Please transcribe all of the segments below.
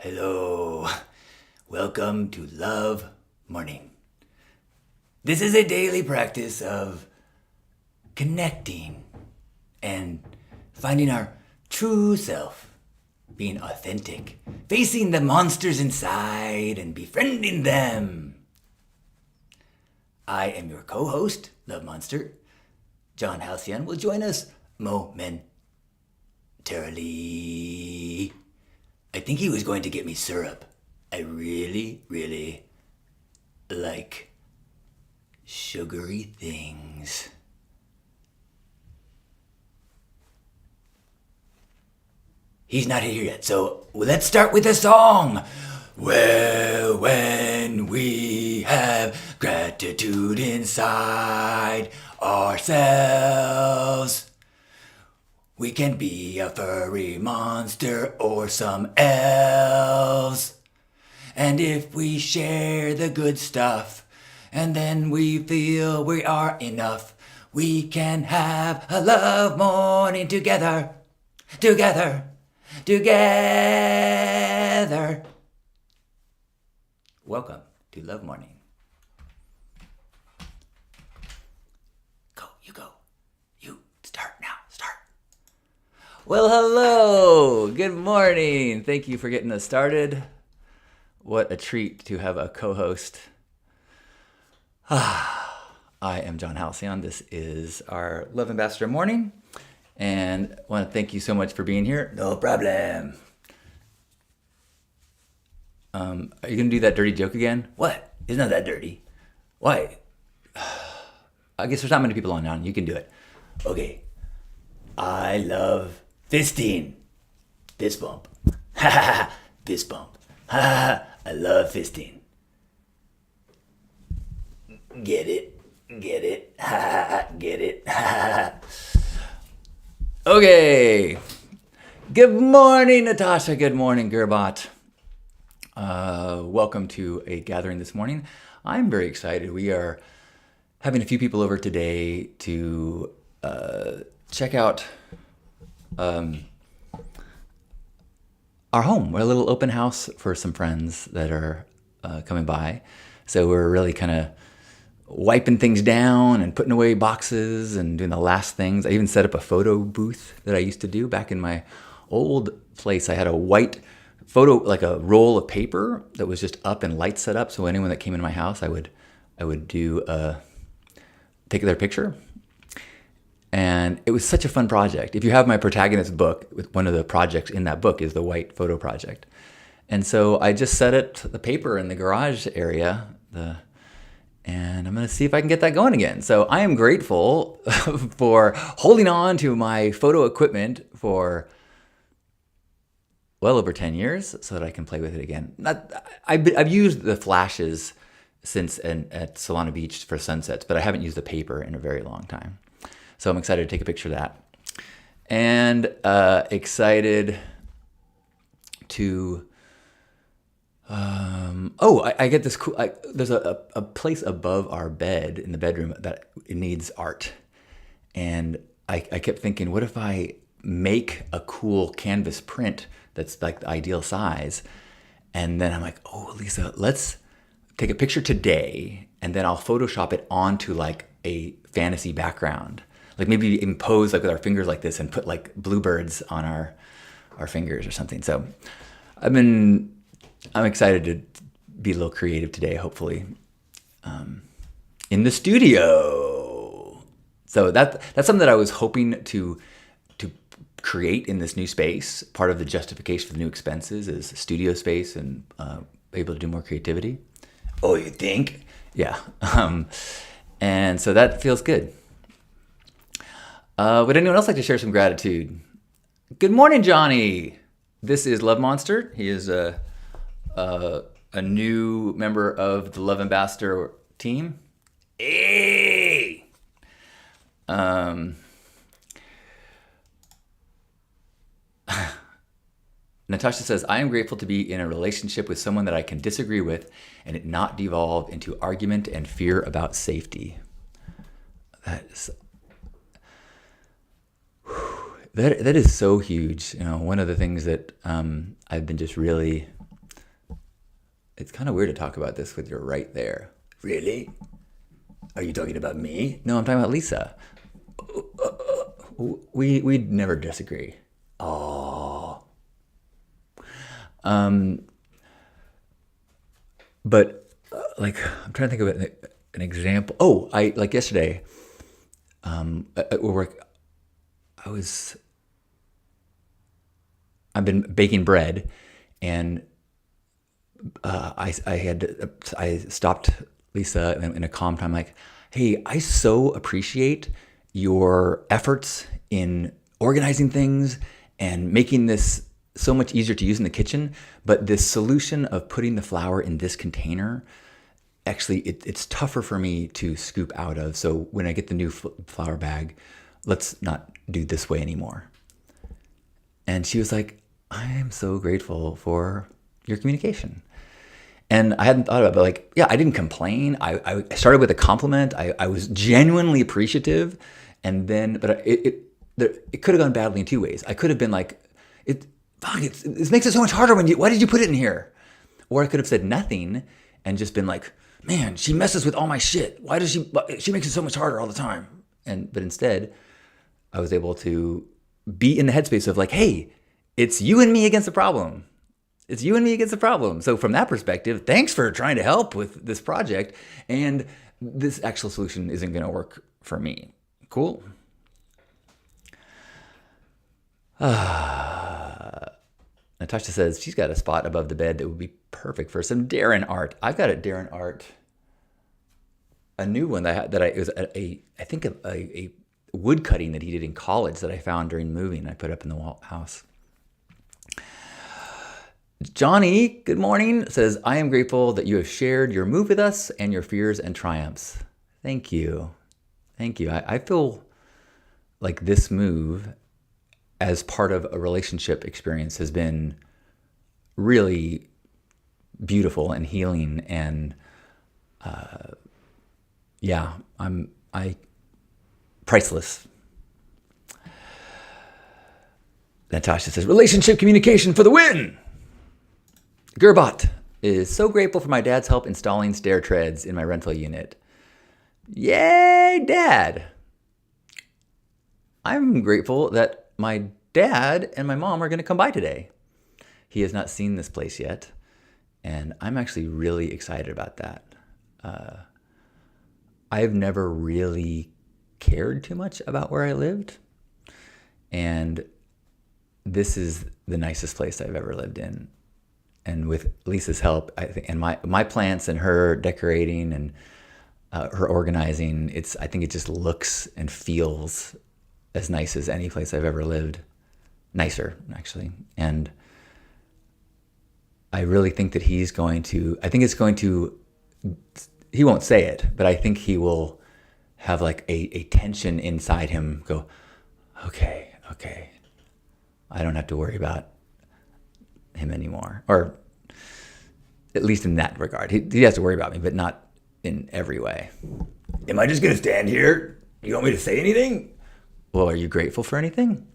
Hello. Welcome to Love Morning. This is a daily practice of connecting and finding our true self, being authentic, facing the monsters inside and befriending them. I am your co-host, Love Monster. John Halcyon will join us momentarily. I think he was going to get me syrup. I really, really like sugary things. He's not here yet, so let's start with a song. Well, when we have gratitude inside ourselves, we can be a furry monster or some elves. And if we share the good stuff, and then we feel we are enough, we can have a love morning together. Welcome to Love Morning. Go. You start now. Well, hello. Good morning. Thank you for getting us started. What a treat to have a co-host. I am John Halcyon. This is our Love Ambassador Morning. And I want to thank you so much for being here. No problem. Are you going to do that dirty joke again? What? It's not that dirty. Why? I guess there's not many people on now. You can do it. Okay. I love fisting. Fist bump. Ha ha ha. Fist bump. Ha ha ha. I love fisting. Get it. Ha ha ha. Get it. Ha ha ha. Okay. Good morning, Natasha. Good morning, Gerbot. Welcome to a gathering this morning. I'm very excited. We are having a few people over today to check out our home. We're a little open house for some friends that are coming by. So we're really kind of wiping things down and putting away boxes and doing the last things. I even set up a photo booth that I used to do back in my old place. I had a white photo, like a roll of paper that was just up and lights set up. So anyone that came into my house, I would do take their picture. And it was such a fun project. If you have my protagonist book, with one of the projects in that book is the white photo project. And so I just set it, the paper in the garage area, and I'm going to see if I can get that going again. So I am grateful for holding on to my photo equipment for well over 10 years so that I can play with it again. I've used the flashes since at Solana Beach for sunsets, but I haven't used the paper in a very long time. So I'm excited to take a picture of that. And excited to... I get this cool... there's a place above our bed in the bedroom that it needs art. And I kept thinking, what if I make a cool canvas print that's like the ideal size? And then I'm like, oh, Lisa, let's take a picture today, and then I'll Photoshop it onto like a fantasy background. Like maybe impose like with our fingers like this and put like bluebirds on our fingers or something. So I'm excited to be a little creative today, hopefully, in the studio. So that's something that I was hoping to create in this new space. Part of the justification for the new expenses is studio space and able to do more creativity. Oh, you think? Yeah. And so that feels good. Would anyone else like to share some gratitude? Good morning, Johnny. This is Love Monster. He is a new member of the Love Ambassador team. Hey! Natasha says, I am grateful to be in a relationship with someone that I can disagree with and it not devolve into argument and fear about safety. That is so huge. You know, one of the things that I've been just really It's kind of weird to talk about this with your right there. Really? Are you talking about me? No, I'm talking about Lisa. We'd never disagree. Oh. But like, I'm trying to think of an example. Oh, I like yesterday. At work, I've been baking bread, and I stopped Lisa in a calm time, like, hey, I so appreciate your efforts in organizing things and making this so much easier to use in the kitchen. But this solution of putting the flour in this container, actually, it's tougher for me to scoop out of. So when I get the new flour bag, let's not do this way anymore. And she was like, I am so grateful for your communication. And I hadn't thought about it, but like, yeah, I didn't complain. I started with a compliment. I was genuinely appreciative. And then, but it could have gone badly in two ways. I could have been like, it makes it so much harder why did you put it in here? Or I could have said nothing and just been like, man, she messes with all my shit. Why does she makes it so much harder all the time? But instead, I was able to be in the headspace of like, hey, it's you and me against the problem. It's you and me against the problem. So from that perspective, thanks for trying to help with this project. And this actual solution isn't going to work for me. Cool. Natasha says she's got a spot above the bed that would be perfect for some Darren art. I've got a Darren art, a new one it was I think a wood cutting that he did in college that I found during moving. I put up in the house. Johnny, good morning, says, I am grateful that you have shared your move with us and your fears and triumphs. Thank you. Thank you. I feel like this move as part of a relationship experience has been really beautiful and healing. And priceless. Natasha says, relationship communication for the win. Gerbot is so grateful for my dad's help installing stair treads in my rental unit. Yay, Dad! I'm grateful that my dad and my mom are going to come by today. He has not seen this place yet, and I'm actually really excited about that. I've never really cared too much about where I lived, and this is the nicest place I've ever lived in. And with Lisa's help, I think, and my plants and her decorating and her organizing, I think it just looks and feels as nice as any place I've ever lived. Nicer, actually. And I really think that he won't say it, but I think he will have like a tension inside him go, okay, I don't have to worry about him anymore, or at least in that regard. He has to worry about me, but not in every way. Am I just going to stand here? You want me to say anything? Well, are you grateful for anything?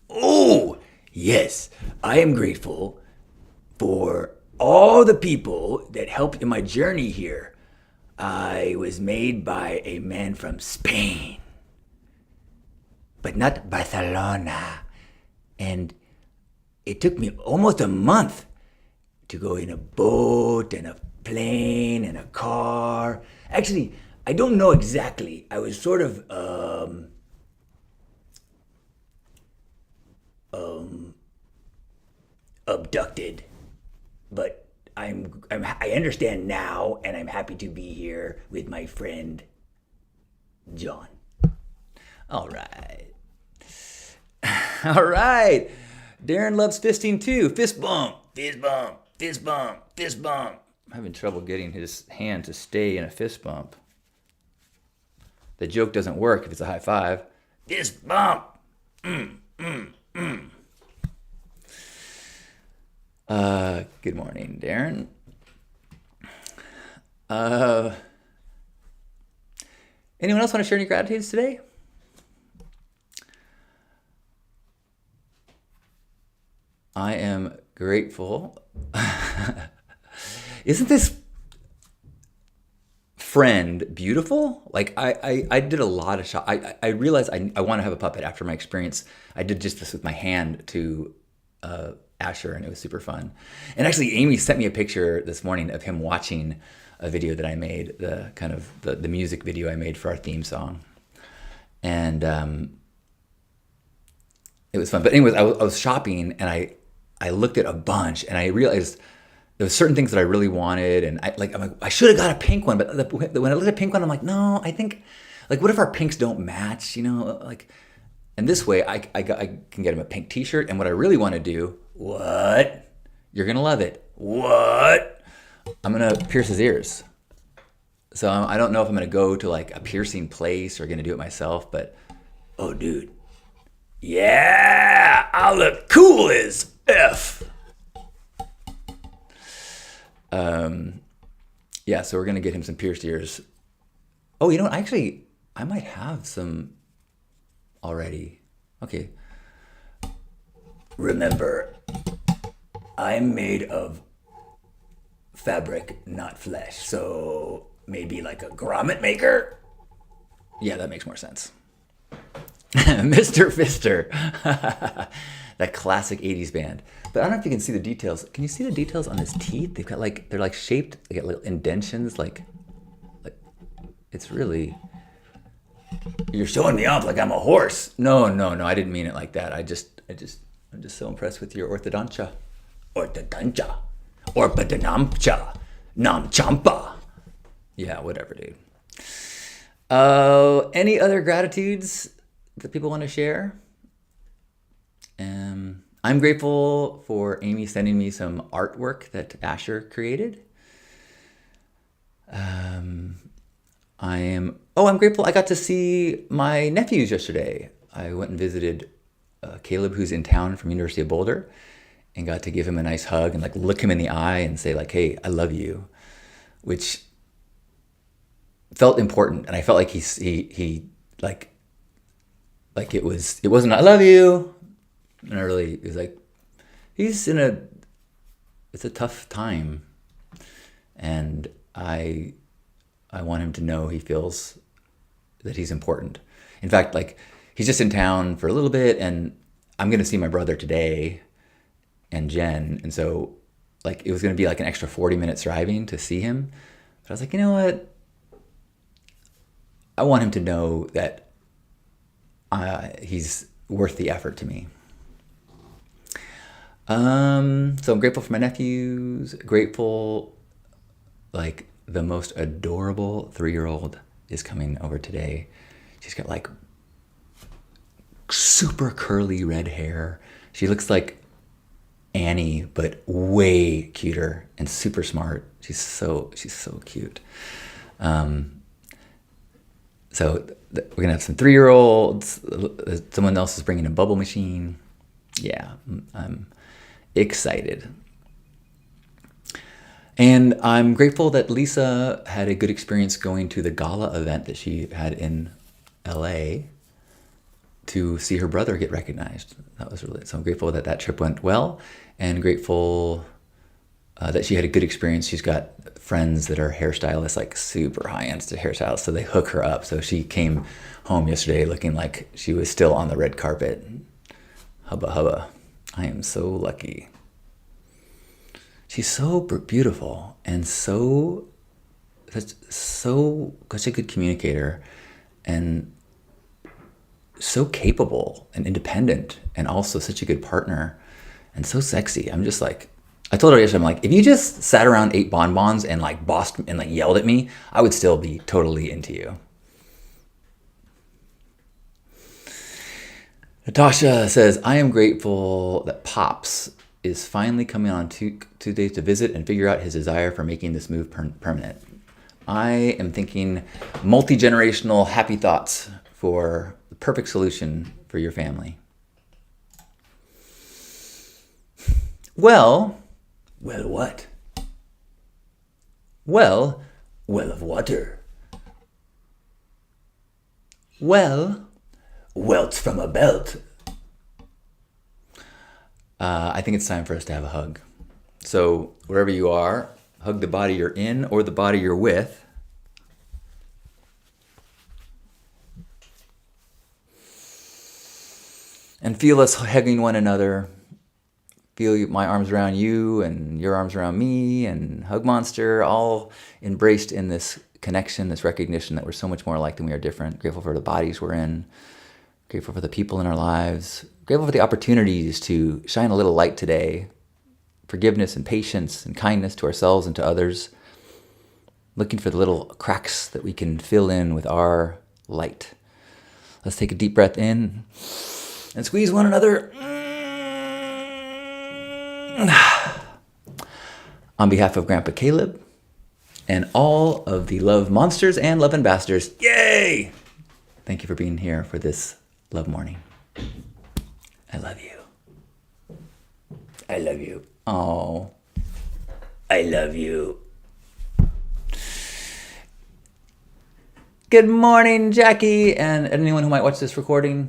Oh, yes. I am grateful for all the people that helped in my journey here. I was made by a man from Spain, but not Barcelona. And it took me almost a month to go in a boat and a plane and a car. Actually, I don't know exactly. I was sort of abducted, but I understand now, and I'm happy to be here with my friend John. All right. All right. Darren loves fisting too. Fist bump, fist bump, fist bump, fist bump. I'm having trouble getting his hand to stay in a fist bump. The joke doesn't work if it's a high five. Fist bump. Good morning, Darren. Anyone else want to share any gratitudes today? I am grateful. Isn't this friend beautiful? Like I did a lot of shop. I realized I want to have a puppet after my experience. I did just this with my hand to Asher, and it was super fun. And actually, Amy sent me a picture this morning of him watching a video that I made, the kind of the music video I made for our theme song, and it was fun. But anyways, I was shopping, and I looked at a bunch, and I realized there was certain things that I really wanted, and I'm like, I should have got a pink one, but when I looked at a pink one, I'm like, no, I think, like, what if our pinks don't match, like, and this way I can get him a pink t-shirt, and what I really want to do, what? You're going to love it. What? I'm going to pierce his ears. So I don't know if I'm going to go to like a piercing place or going to do it myself, but, oh, dude. Yeah, I'll look cool as F. Yeah, so we're going to get him some pierced ears. Oh, you know what? Actually, I might have some already. Okay. Remember, I'm made of fabric, not flesh. So maybe like a grommet maker? Yeah, that makes more sense. Mr. Fister. That classic 80s band. But I don't know if you can see the details. Can you see the details on his teeth? They've got like, they're like shaped, they got little indentions, like it's really, you're showing me off like I'm a horse. No, I didn't mean it like that. I'm just so impressed with your orthodontia. Orpodonamcha. Namchampa. Yeah, whatever, dude. Any other gratitudes that people want to share? I'm grateful for Amy sending me some artwork that Asher created. I'm grateful I got to see my nephews yesterday. I went and visited Caleb, who's in town from University of Boulder, and got to give him a nice hug and like look him in the eye and say like, hey, I love you, which felt important. And I felt like he like it wasn't I love you. And I really, it was like, it's a tough time. And I want him to know he feels that he's important. In fact, like, he's just in town for a little bit, and I'm going to see my brother today and Jen. And so, like, it was going to be like an extra 40 minutes driving to see him. But I was like, you know what? I want him to know that he's worth the effort to me. So I'm grateful for my nephews, grateful, like, the most adorable 3-year-old is coming over today. She's got like super curly red hair. She looks like Annie, but way cuter and super smart. She's so cute. So we're gonna have some 3-year-olds. Someone else is bringing a bubble machine. Yeah, I'm excited. And I'm grateful that Lisa had a good experience going to the gala event that she had in LA to see her brother get recognized. That was really, so I'm grateful that that trip went well, and grateful that she had a good experience. She's got friends that are hairstylists, like super high-end hairstylists, so they hook her up. So she came home yesterday looking like she was still on the red carpet. Hubba hubba. I am so lucky. She's so beautiful and such a good communicator, and so capable and independent, and also such a good partner, and so sexy. I'm just like, I told her yesterday, I'm like, if you just sat around, ate bonbons, and like bossed and like yelled at me, I would still be totally into you. Natasha says, I am grateful that Pops is finally coming on Tuesday to visit and figure out his desire for making this move permanent. I am thinking multi-generational happy thoughts for the perfect solution for your family. Well, what? Well of water. Welts from a belt. I think it's time for us to have a hug. So wherever you are, Hug the body you're in or the body you're with. And feel us hugging one another. Feel my arms around you and your arms around me, and Hug Monster, all embraced in this connection, this recognition that we're so much more alike than we are different. Grateful for the bodies we're in. Grateful for the people in our lives. Grateful for the opportunities to shine a little light today. Forgiveness and patience and kindness to ourselves and to others. Looking for the little cracks that we can fill in with our light. Let's take a deep breath in and squeeze one another. On behalf of Grandpa Caleb and all of the love monsters and love ambassadors, yay! Thank you for being here for this love morning. I love you. I love you. Oh, I love you. Good morning, Jackie, and anyone who might watch this recording.